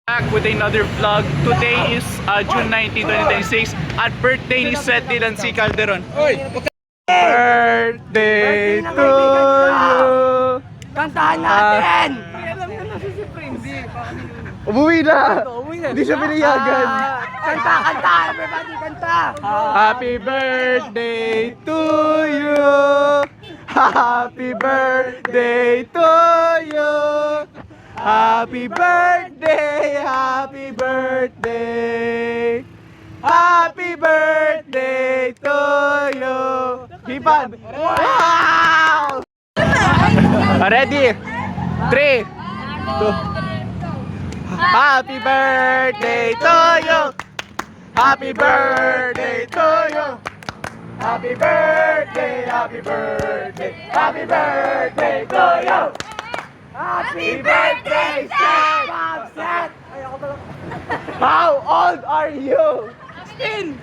Back with another vlog. Today is June 19, 2026 at birthday ni Seth Dylan C. Calderon. Birthday to you! Kantahan natin! Umuwi na! Hindi siya pinayagan. Kanta! Everybody, kanta! Happy birthday to you! Happy birthday to you! Happy birthday! Happy birthday! Happy birthday to you! Hipan! Wow! Ready? 3, 2. Happy birthday to you! Happy birthday to you! Happy birthday! Happy birthday! Happy birthday to you! Happy birthday, Seth! How old are you? 16!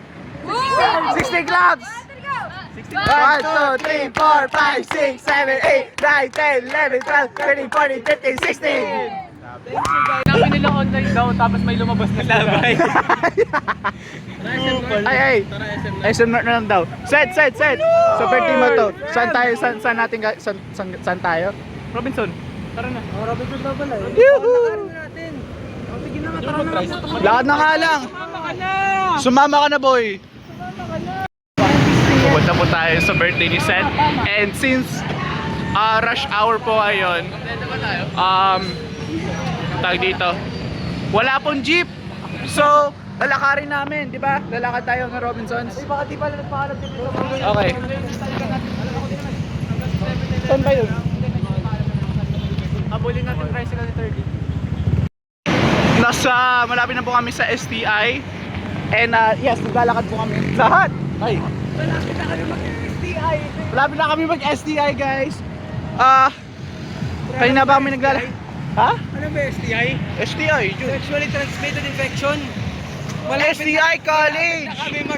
16 claps! 1, 2, 3, 4, 5, 6, 7, 8, 9, 10, 11, 12, 13, 14, 15, 16! Namin nila online daw, tapos may lumabas na labay. Ay! SM North na lang daw. Seth! So birthday mo to. Saan tayo? Saan natin? Saan tayo? Robinson, tara na. Robinson na pala eh. Yuhu! Natin. Sige na nga, tara na. Lakad na nga lang. Sumama ka na, boy. Pupunta po tayo sa birthday ni Seth. And since rush hour po ngayon, tawag dito, wala pong jeep. So, lalakarin namin, di ba? Lalakad tayo ng Robinsons. Baka di pala nagpakalat dito. Okay. Saan ba yun? Abulin natin tricycle ni 30. Malapit na po kami sa STI. And yes, naglalakad po kami. Lahat! Ay! Malapit na kami mag-STI. Malapit na kami mag-STI, guys. Kanina ba kami naglalakad? Ha? Ano ba STI? STI, June. Sexually transmitted infection. STI College! Kami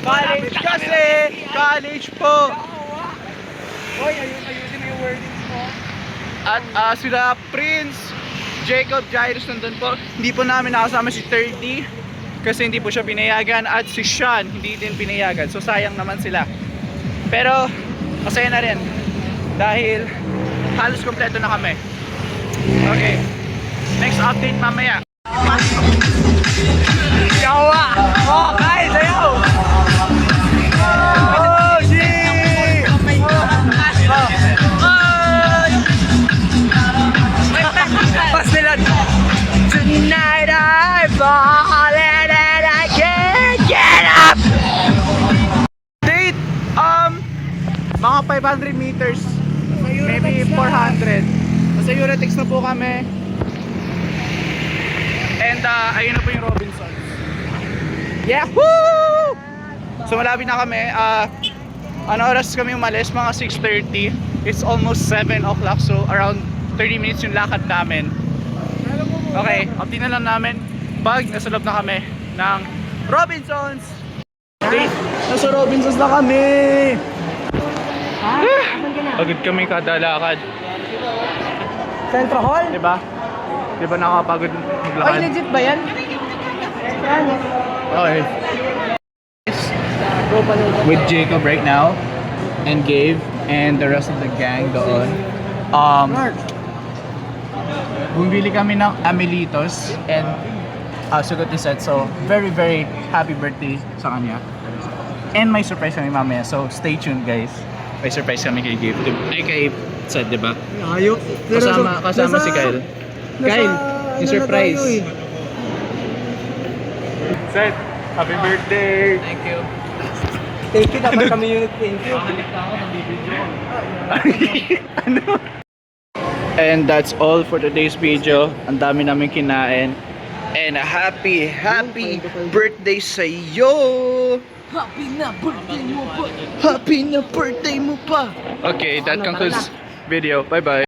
College kasi! College po! Hoy, ayusin mo yung wordings mo. At sila Prince, Jacob, Jairus nandun po. Hindi po namin nakasama si 30 kasi hindi po siya pinayagan. At si Sean, hindi din pinayagan. So sayang naman sila. Pero masaya na rin dahil halos kompleto na kami. Okay, next update mamaya. Yawa! Oh, guys, ayaw! Oh, shit! Pas nila. Tonight I'm falling and I can't get up. Date, mga 500 meters, maybe 400. Sa Eurotex na po kami. And ayun na po yung Robinsons. Yahoo! So malapit na kami. Ano oras kami umalis? Mga 6:30. It's almost 7 o'clock. So around 30 minutes yung lakad namin. Okay, update na lang namin pag nasa loob na kami ng Robinsons. Date, nasa Robinsons na kami. Pagod kami kada lakad. Centro Hall? Diba? Diba nakakapagod maglakad? Oy, legit ba yan? Okay. With Jacob right now and Gabe and the rest of the gang doon. Bumili kami ng Amelitos and sugot ni Seth. So very happy birthday sa kanya. And may surprise kami mamaya. So stay tuned, guys. May surprise kami kay Gabe. Ay kay Seth, diba? Ayok. Kasama si Kyle. Kyle, yung surprise. Seth, happy birthday! Thank you. Thank you, dapat kami yung thank you. Ano? And that's all for today's video. Ang dami namin kinain. And happy birthday sa iyo! Happy na birthday mo pa! Happy na birthday mo pa! Okay, that concludes video. Bye-bye.